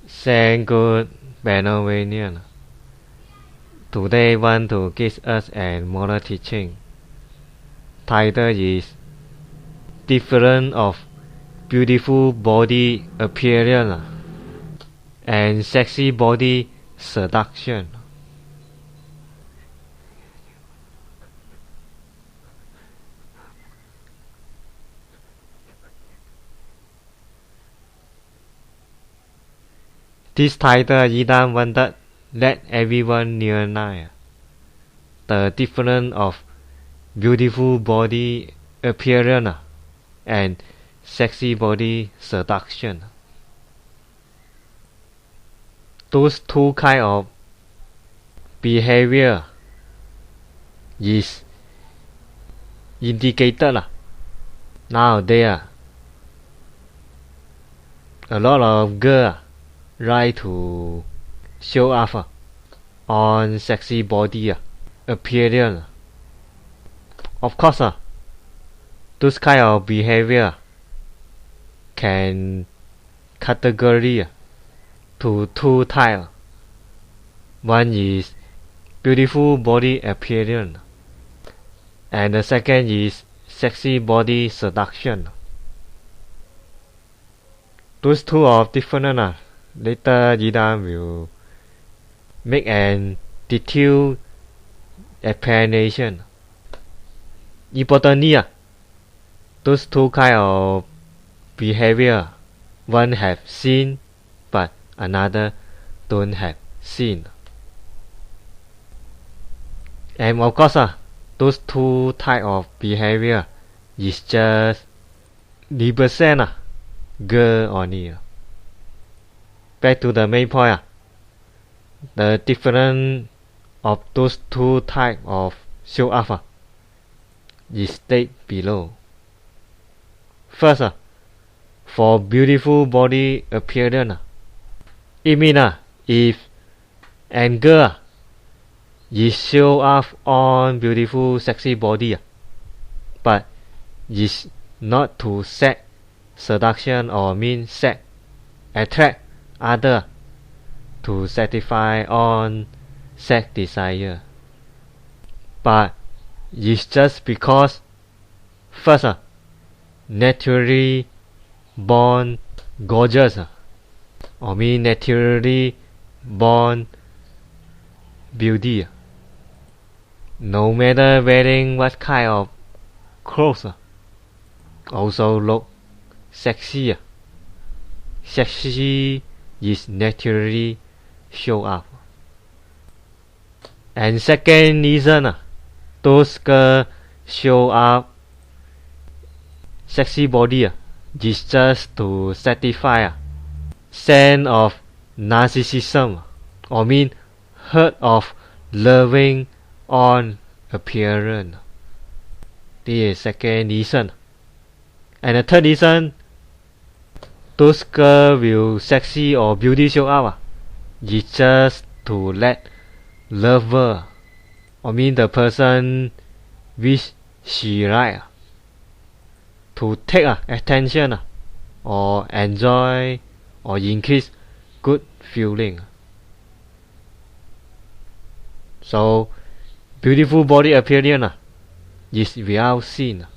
Thank good Benavenian. Today want to give us a moral teaching. Title is Difference of Beautiful Body Appearance and Sexy Body Seduction. This title Yidan wanted let everyone know the difference of beautiful body appearance and sexy body seduction. Those two kind of behavior is indicated nowadays. A lot of girls like to show off on sexy body appearance. Of course, those kind of behavior can category to two types. One is beautiful body appearance, and the second is sexy body seduction. Those two are different. Later, Yidan will make an detailed explanation. Importantly, those two kind of behavior, one have seen, but another don't have seen. And of course, those two type of behavior is just represent girl only. Back to the main point. The difference of those two types of show off is stated below. First, for beautiful body appearance, it means if a girl is show off on beautiful sexy body, but is not to sex seduction or mean sex attract other to satisfy on sex desire, but it's just because first naturally born gorgeous or mean naturally born beauty, no matter wearing what kind of clothes also look sexy. Sexy is naturally show up. And second reason, those girls show up sexy body is just to satisfy sense of narcissism or mean hurt of loving on appearance. This is second reason. And the third reason, those girls will sexy or beauty show up is just to let lover or mean the person which she like to take attention or enjoy or increase good feeling. So beautiful body appearance is without sin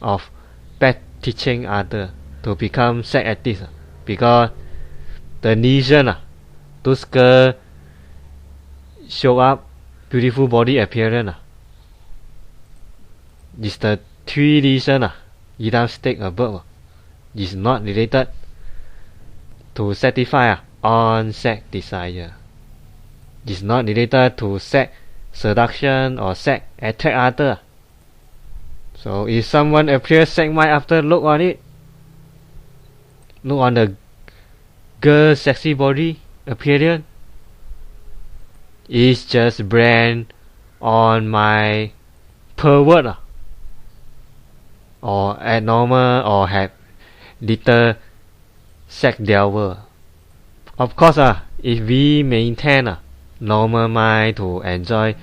of bad teaching others to become sex addicts, because the reason those girls show up beautiful body appearance is the three reasons Yidan state above is not related to satisfy on sex desire. Is not related to sex seduction or sex attract others. So if someone appears sex mind after look on it, look on the girl's sexy body appearance, it's just brand on my pervert or abnormal or have little sex devil. Of course, if we maintain normal mind to enjoy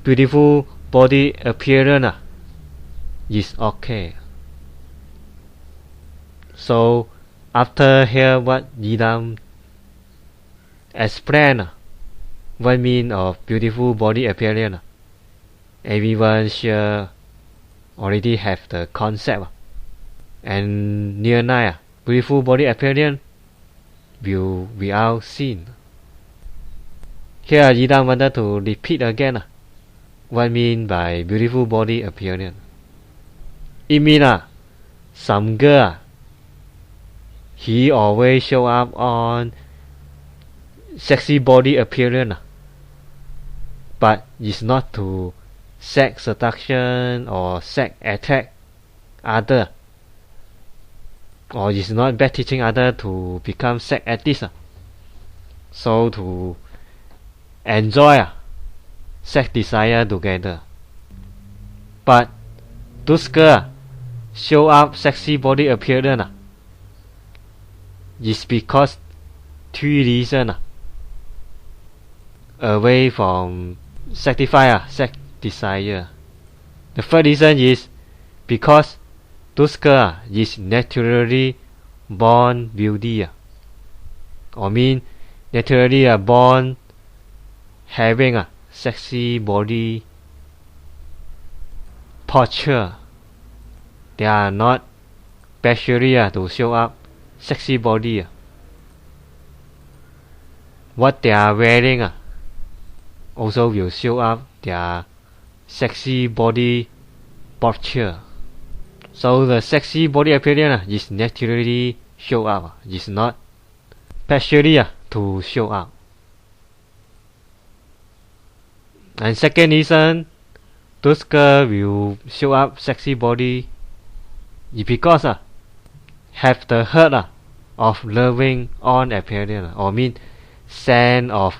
beautiful body appearance, is okay. So after hear what Yidan as planned. One mean of beautiful body appearance. Everyone should already have the concept. And near night, beautiful body appearance will be out seen. Here, Yidan wanted to repeat again. What mean by beautiful body appearance? It mean some girl, he always show up on sexy body appearance, but it's not to sex seduction or sex attack other, or it's not bad teaching other to become sex addicts. So to enjoy sex desire together. But those girls show up sexy body appearance is because three reasons away from satisfy sex desire. The first reason is because those girls is naturally born beauty, or mean naturally born having a sexy body posture. They are not specially to show up sexy body. What they are wearing also will show up their sexy body posture. So the sexy body appearance is naturally show up, is not specially to show up. And second reason, those girls will show up sexy body is because have the hurt of loving on appearance, or mean sense of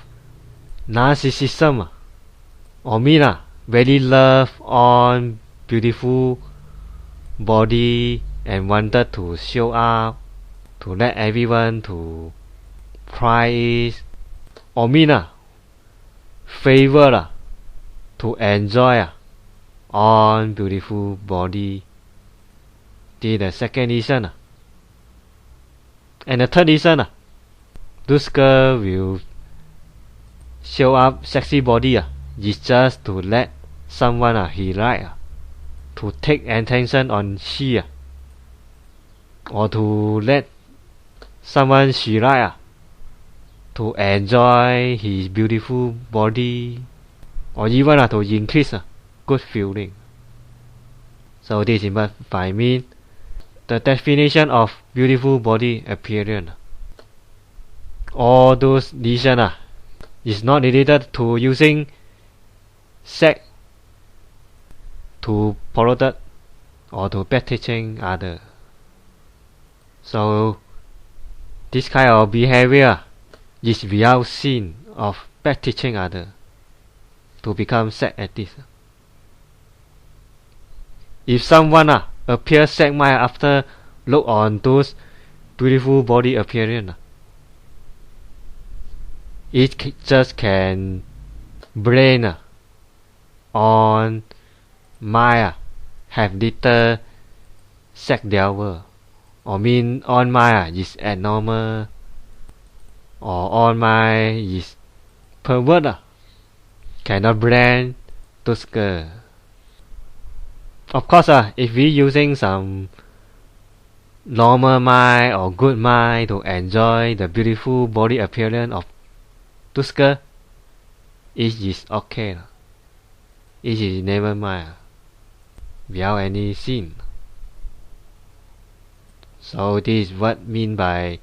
narcissism, or mean very love on beautiful body and wanted to show up to let everyone to prize, or mean favor to enjoy on beautiful body. This is the second reason. And the third reason, those girls will show up sexy body is just to let someone he like to take attention on she, or to let someone she like to enjoy his beautiful body, or even to increase good feeling. So this is what I mean the definition of beautiful body appearance. All those reasons is not related to using sex to polluted or to bad teaching other. So this kind of behavior is without sin of bad teaching other to become sex addicts. If someone appears sex mind after look on those beautiful body appearance, it just can brain on mind have little sex devil, or mean on mind is abnormal, or on mind is pervert, cannot brain those girls. Of course, if we using some normal mind or good mind to enjoy the beautiful body appearance of those girls, it is okay. It is never mind, without any sin. So this is what mean by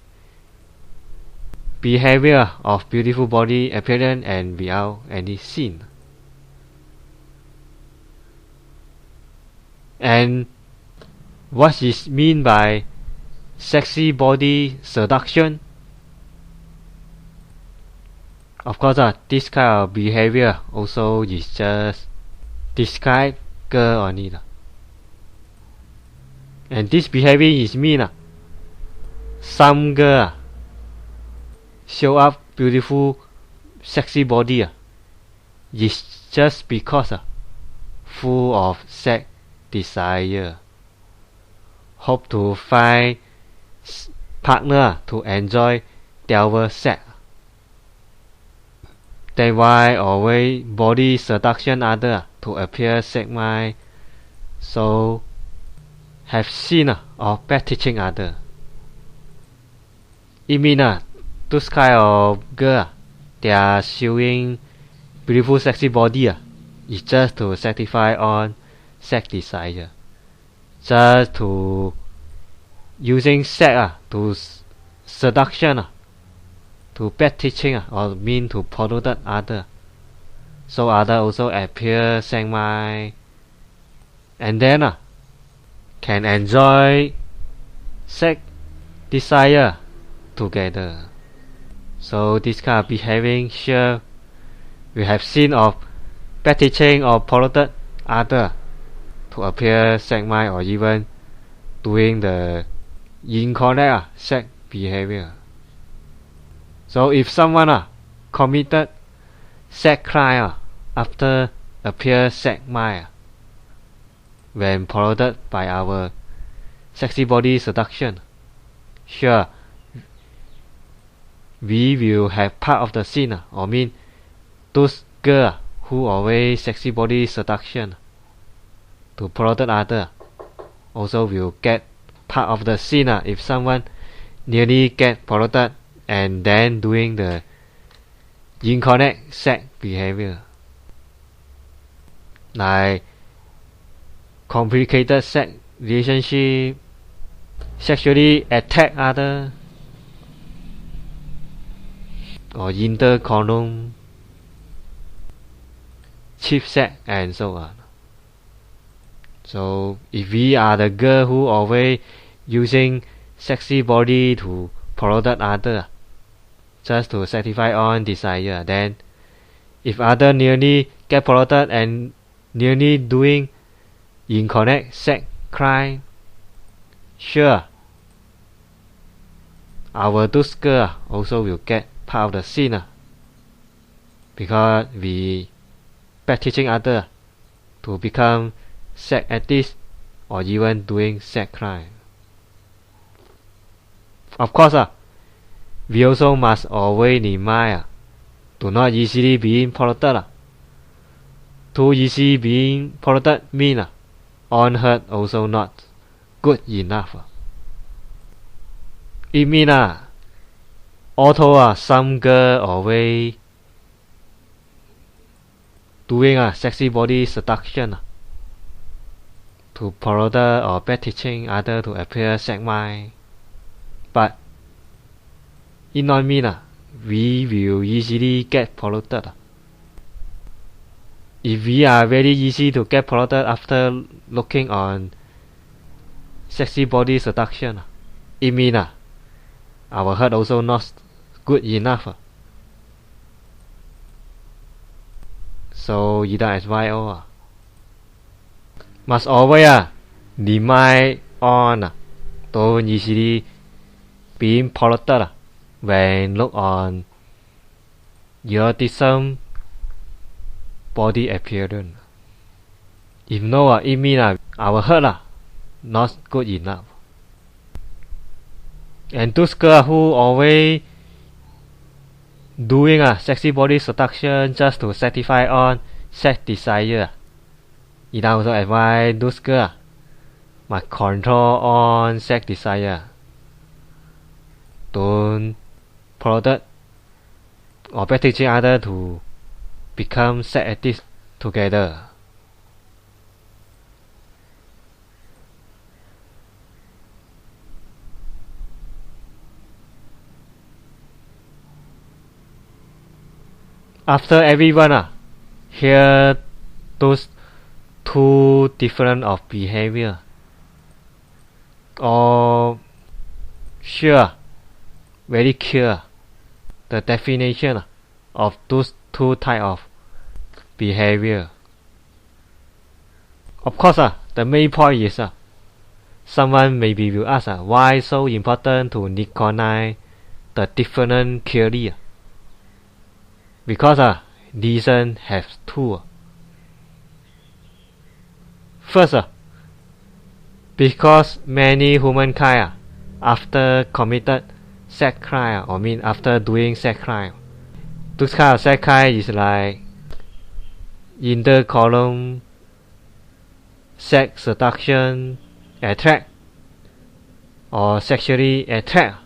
behavior of beautiful body appearance and without any sin. And what is mean by sexy body seduction? Of course, this kind of behavior also is just describe girl only. And this behavior is mean some girl show up beautiful sexy body is just because full of sex desire, hope to find partner to enjoy their sex. Then why always body seduction other to appear sex mind, so have seen or bad teaching other. It mean those kind of girl, they are showing beautiful sexy body is just to satisfy on sex desire, just to using sex to seduction, to bad teaching or mean to pollute other, so other also appear sex mind, and then can enjoy sex desire together. So this kind of behaving sure we have seen of bad teaching or polluted other to appear sex mind or even doing the incorrect sex behavior. So if someone committed sex crime after appear sex mind, when polluted by our sexy body seduction, sure we will have part of the sin or mean those girls who always sexy body seduction to polluted other also will get part of the sin if someone nearly get polluted and then doing the incorrect sex behavior, like complicated sex relationship, sexually attack other, or intercondom, cheap sex, and so on. So if we are the girl who always using sexy body to pollute other just to satisfy on desire, then if other nearly get polluted and nearly doing incorrect sex crime, sure our those girl also will get part of the sin because we bad teaching other to become sex addicts or even doing sex crime. Of course we also must always remind to not easily being polluted. Too easy being polluted mean on hurt also not good enough. It mean although some girl always doing sexy body seduction to pollute or bad teaching other to appear sex mind, but it not mean we will easily get polluted. If we are very easy to get polluted after looking on sexy body seduction, it mean our heart also not good enough. So either as YO must always remind on don't easily being polluted when look on eroticism body appearance. If no it mean our heart not good enough. And those girls who always doing sexy body seduction just to satisfy on sex desire, it also advise those girls must control on sex desire. Don't pollute or bad teaching other to become sex addicts together. After everyone hear those two different of behavior, or sure very clear the definition of those two type of behavior. Of course the main point is someone maybe will ask why so important to recognize the different clearly. Because reason has two. First, because many humankind after committed sex crime or mean after doing sex crime, This kind of sex crime is like inter-column sex seduction attract or sexually attract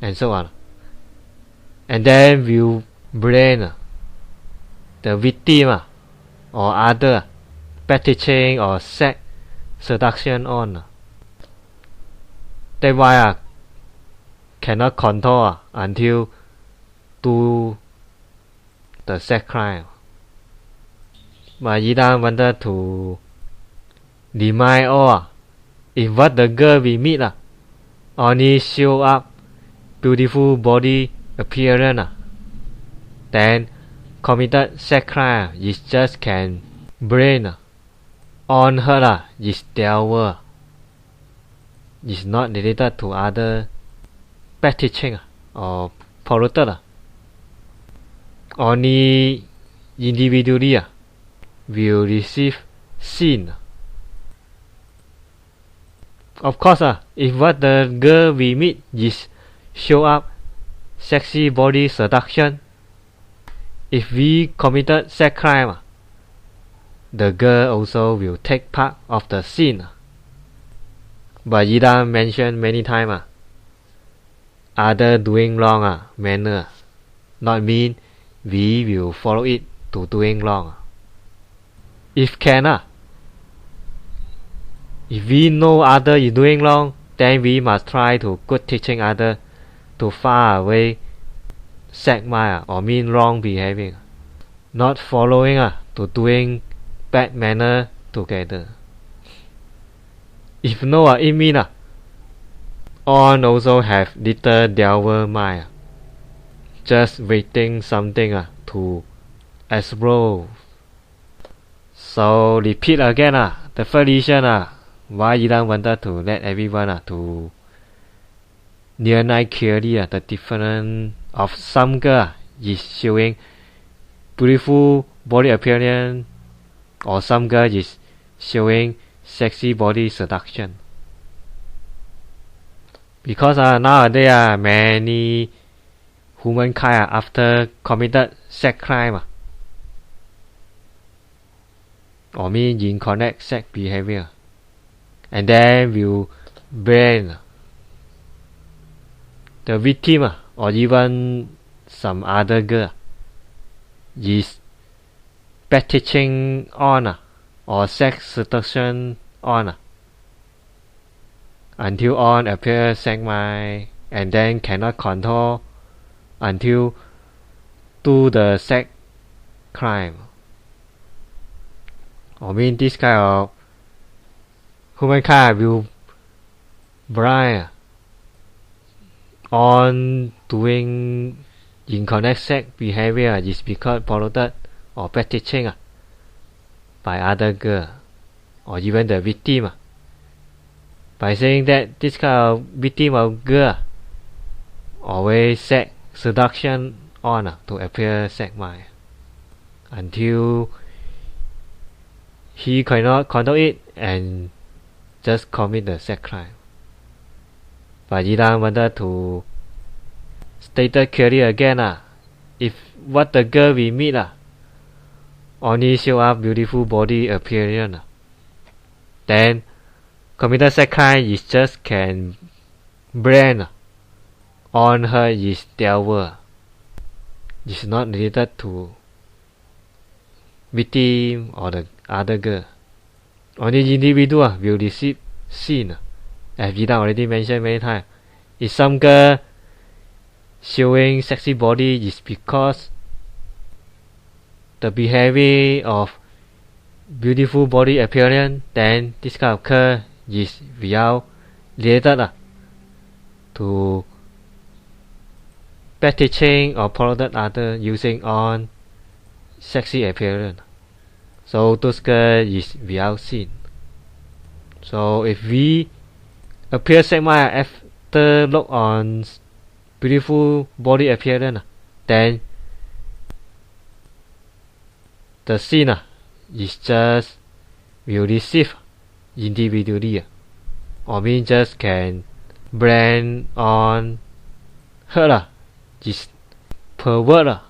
and so on. And then will blame the victim or other fetishing or sex seduction on. That's why cannot control until do the sex crime. But Yidan wanted to remind all if what the girl we meet only show up beautiful body appearance, then committed sex crime is just can brain on her is devil. Is not related to other fetishing or polluted. Only individually will receive sin. Of course, if what the girl we meet is show up sexy body seduction, if we committed sex crime, the girl also will take part of the sin. But Yidan mentioned many times, other doing wrong manner, not mean we will follow it to doing wrong. If can, if we know other is doing wrong, then we must try to good teaching other to far away sex mind or mean wrong behaving, not following to doing bad manner together. If no, it mean all also have little devil mind, just waiting something to explode. So repeat again the first reason why Yidan wanted to let everyone to realize clearly the difference of some girl is showing beautiful body appearance or some girl is showing sexy body seduction. Because nowadays many humankind after committed sex crime or mean incorrect sex behavior, and then will blame the victim or even some other girl is fetishing on or sex seduction on until on appear sex mind and then cannot control until do the sex crime. I mean this kind of humankind will blind on doing incorrect sex behavior is because polluted or fetishing by other girl or even the victim. By saying that this kind of victim of girl always sex seduction on to appear sex mind until he cannot control it and just commit the sex crime. But Yidan wanted to state it clearly again if what the girl we meet only show up beautiful body appearance, then committed sex crime is just can blame on her is devil. It's not related to victim or the other girl. Only individual will receive sin, as Yidan already mentioned many times. If some girl showing sexy body is because the behavior of beautiful body appearance, then this kind of girl is without related to fetishing or polluted other using on sexy appearance. So those girls is without sin. So if we appear sex mind after look on beautiful body appearance, then the sin is just will receive individually, or mean just can blame on her, just pervert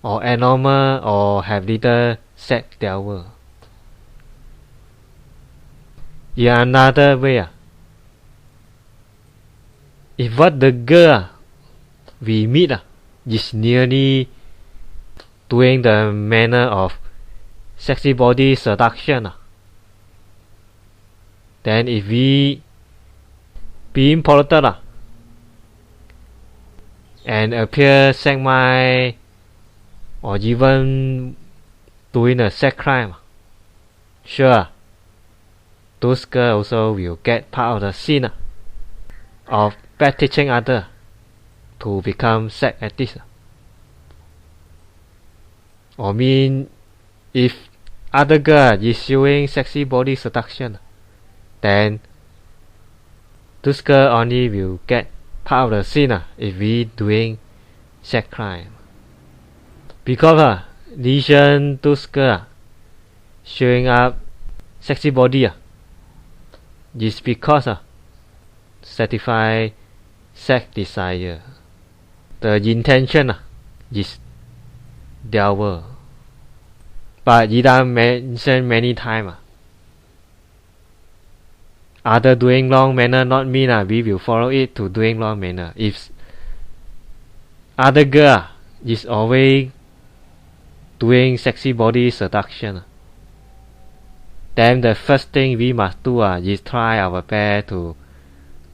or abnormal or have little sex devil. In another way, if what the girl we meet is nearly doing the manner of sexy body seduction, then if we being polluted and appear sex mind or even doing a sex crime, sure, those girls also will get part of the scene of bad teaching others to become sex addicts. Or mean, if other girl is showing sexy body seduction, then this girl only will get part of the scene if we doing sex crime. Because reason those girl showing up sexy body is because satisfy sex desire. The intention is devil. But Ida mentioned many times, other doing wrong manner not mean we will follow it to doing wrong manner. If other girl is always doing sexy body seduction, then the first thing we must do is try our best to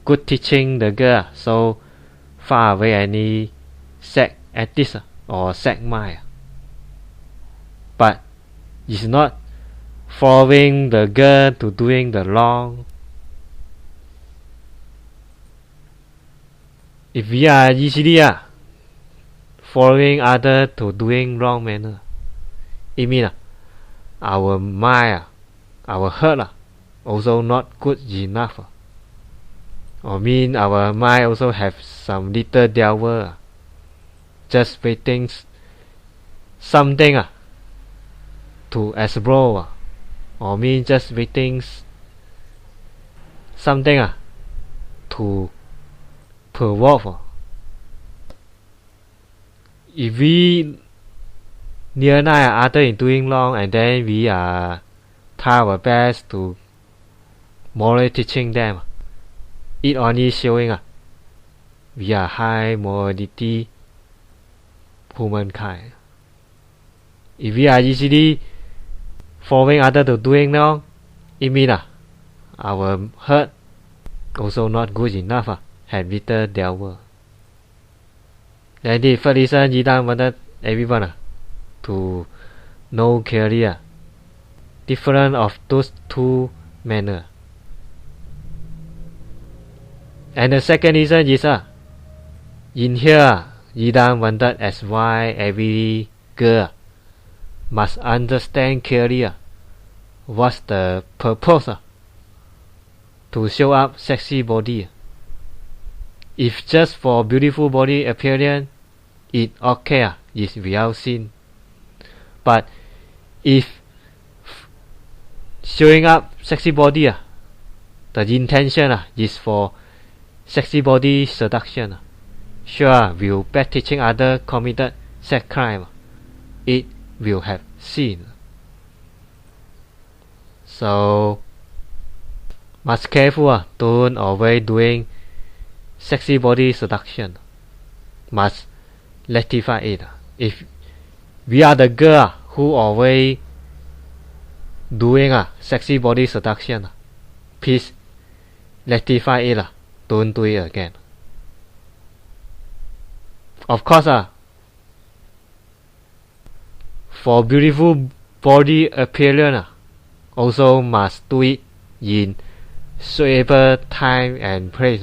good teaching the girl so far away any sex addict or sex mind. But it's not following the girl to doing the wrong. If we are easily following others to doing wrong manner, it means our mind, our heart also not good enough. Or mean our mind also have some little devil just waiting something to explore, or mean just waiting something to provoke. If we near other in doing wrong and then we are try our best to morally teaching them, it only showing we are high morality humankind. If we are easily following others to doing wrong, it means our heart also not good enough, have little devil. And the first reason Yidan wanted everyone to know clearly different of those two manners. And the second reason is in here Yidan wanted as why every girl must understand clearly what's the purpose to show up sexy body. If just for beautiful body appearance, it okay, is without sin. But if showing up sexy body, the intention is for sexy body seduction, sure will bad teaching other committed sex crime, it will have sin. So must careful, don't always doing sexy body seduction. Must rectify it. If we are the girl who always doing sexy body seduction, please rectify it. Don't do it again. Of course, for beautiful body appearance, also must do it in suitable time and place.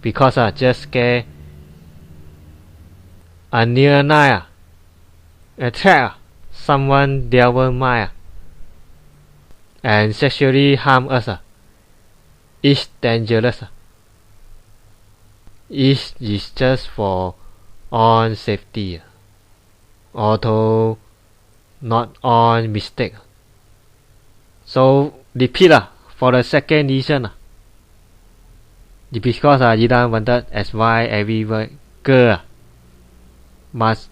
Because just get a near night attract someone devil mind and sexually harm us, is dangerous. It is just for on safety, although not on mistake. So repeat for the second reason, because Yidan wanted as why every girl must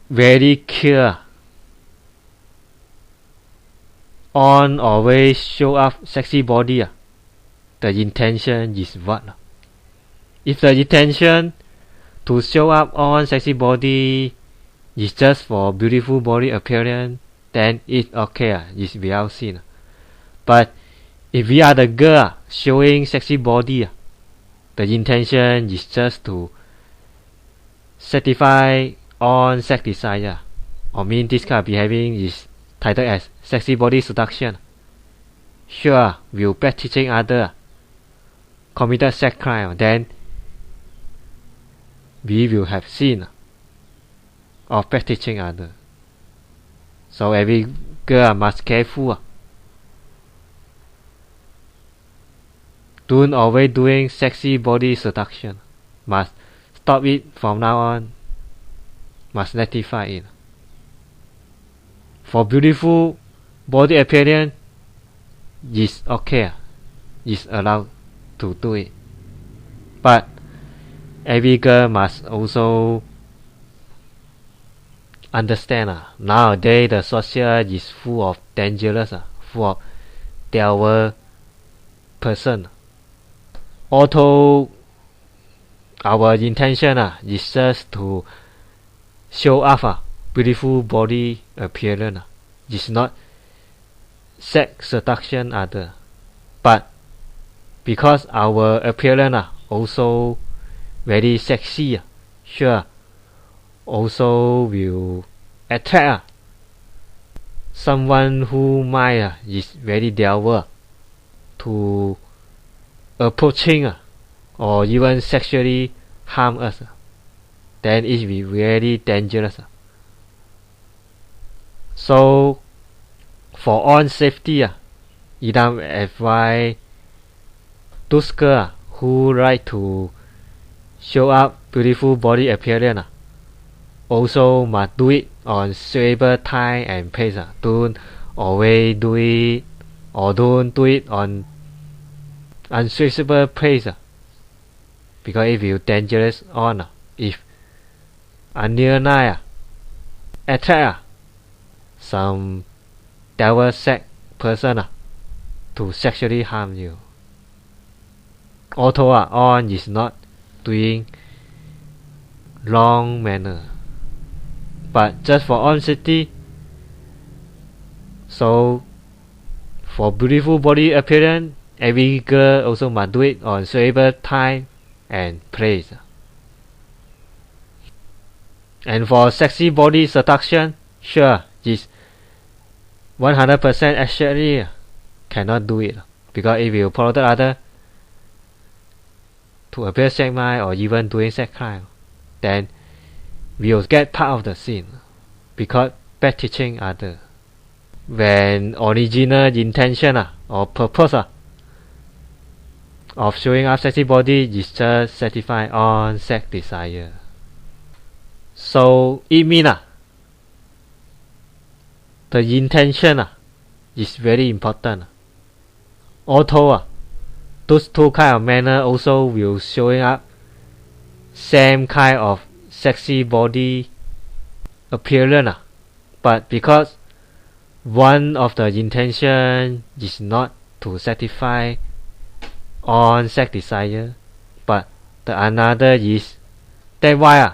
very clear. On always show up sexy body. The intention is what? If the intention to show up on sexy body is just for beautiful body appearance, then it's okay. It's without sin. But if we are the girl showing sexy body, the intention is just to satisfy on sex desire, or mean this kind of behaving is titled as sexy body seduction. Sure, will bad teaching other committed sex crime, then we will have sin of bad teaching other. So every girl must careful. Don't always doing sexy body seduction. Must stop it from now on. Must rectify it. For beautiful body appearance, is okay. Is allowed to do it. But every girl must also understand nowadays the social is full of dangerous, full of devil person. Although our intention is just to show off beautiful body appearance, it's not sex seduction other. But because our appearance also very sexy, sure, also will attract someone who might is very devil to approaching or even sexually harm us. Then it will be very dangerous. So for own safety, Idam advise those girls who like to show up beautiful body appearance also must do it on suitable time and place. Don't always do it, or don't do it on unsuitable place, because it will dangerous on if a nearby attract some devil sex person to sexually harm you. Although on is not doing wrong manner, but just for on safety. So for beautiful body appearance, every girl also must do it on suitable time and place. And for sexy body seduction, sure, is 100% actually cannot do it, because it will promote other to appear sex mind or even doing sex crime. Then we will get part of the sin, because bad teaching other. When original intention or purpose of showing up sexy body is just satisfy on sex desire. So it means the intention is very important. Although those two kind of manner also will showing up same kind of sexy body appearance, but because one of the intention is not to satisfy on sex desire, but the another is that why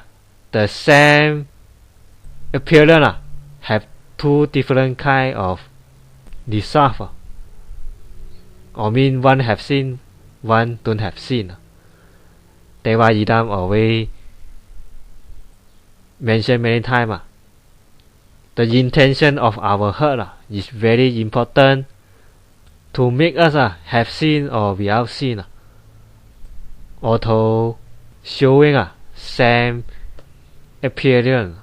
the same appearance have two different kind of result, or mean one have seen, one don't have seen. That's why Idam always mention many times the intention of our heart is very important to make us have seen or without seen, although showing same appearance.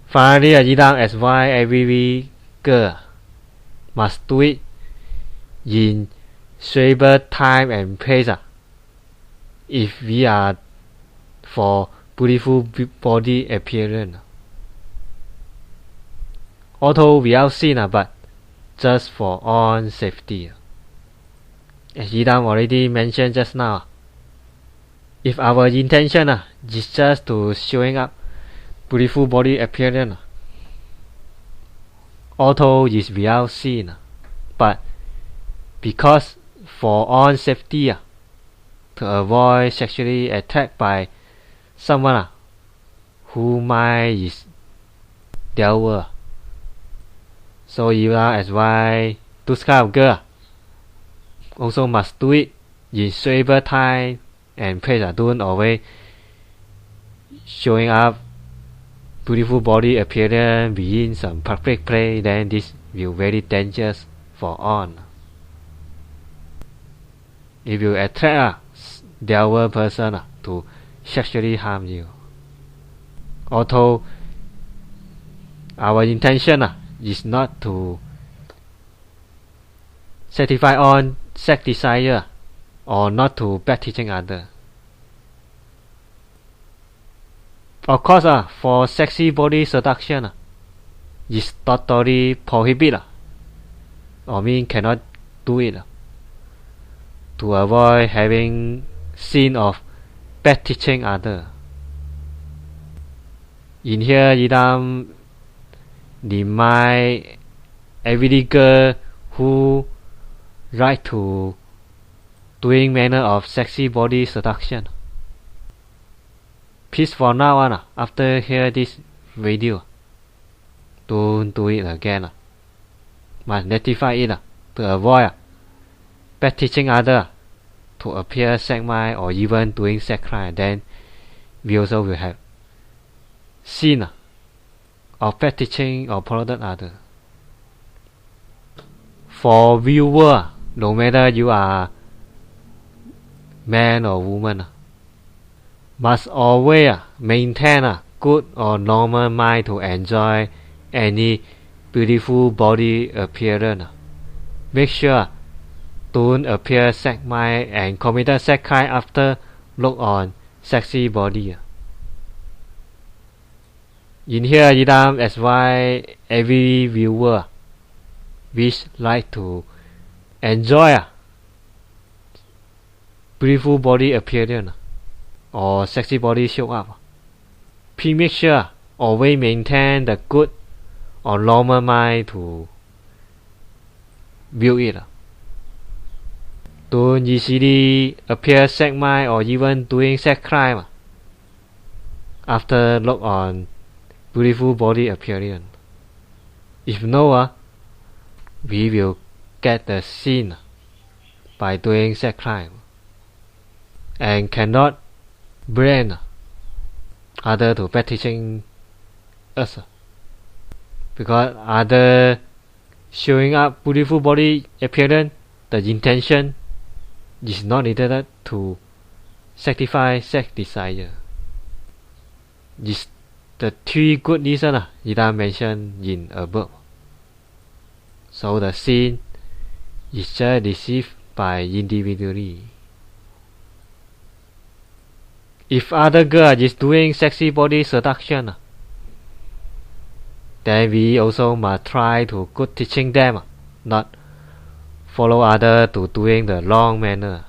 Finally, Idam advise every girl must do it in suitable time and place. If we are for beautiful body appearance, although without sin, but just for own safety. As Idam already mentioned just now, If our intention is just to showing up beautiful body appearance, although is without sin, but because for own safety, to avoid sexually attacked by someone who might is devil. So you are as why those kind of girl also must do it in suitable time and place don't always showing up beautiful body appearance within some public place, then this will very dangerous for all. If you attract the other person to sexually harm you, although our intention is not to satisfy on sex desire or not to bad teaching other. Of course, for sexy body seduction is totally prohibited, or mean cannot do it, to avoid having sin of bad teaching other. In here, Idam remind every girl who right to doing manner of sexy body seduction. Please for now on, after hear this video, don't do it again. Must notify it to avoid bad teaching other to appear sex mind or even doing sex crime. Then we also will have sin of bad teaching or polluted other. For viewer, no matter you are man or woman, must always maintain a good or normal mind to enjoy any beautiful body appearance. Make sure don't appear sex mind and commit sex crime after look on sexy body. In here, Idam as why every viewer wish like to enjoy beautiful body appearance or sexy body show up. Please make sure always maintain the good or normal mind to view it. Don't easily appear sex mind or even doing sex crime after look on beautiful body appearance. If no, we will get the sin by doing sex crime and cannot blame other to bad teaching us, because other showing up beautiful body appearance, the intention is not needed to satisfy sex desire. This the three good reasons that I mentioned in above. So the sin is just received by individually. If other girl is doing sexy body seduction, then we also must try to good teaching them, not follow other to doing the wrong manner.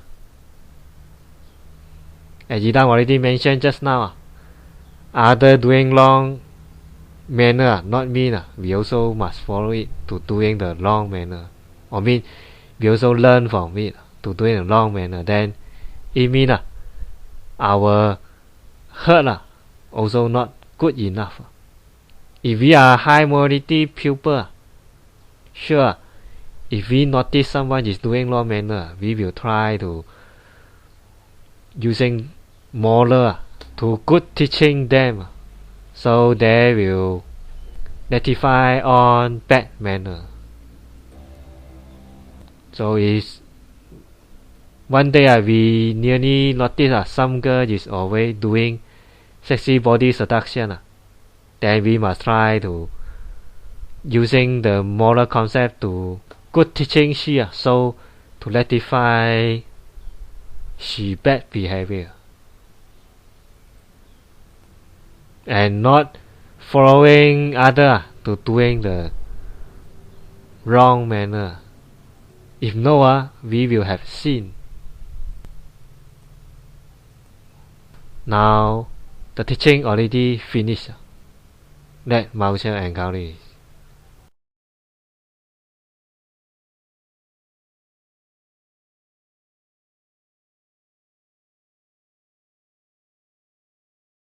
As Idam already mentioned just now, other doing wrong manner not mean we also must follow it to doing the wrong manner, or mean we also learn from it to doing the wrong manner. Then it mean our hurt also not good enough. If we are high morality pupil, sure, if we notice someone is doing wrong manner, we will try to using moral to good teaching them, so they will rectify on bad manner. So is one day we nearly notice some girl is always doing sexy body seduction. Then we must try to using the moral concept to good teaching she, so to rectify she bad behavior and not following other to doing the wrong manner. If no, we will have sin. Now the teaching already finished. That mountain and gallery.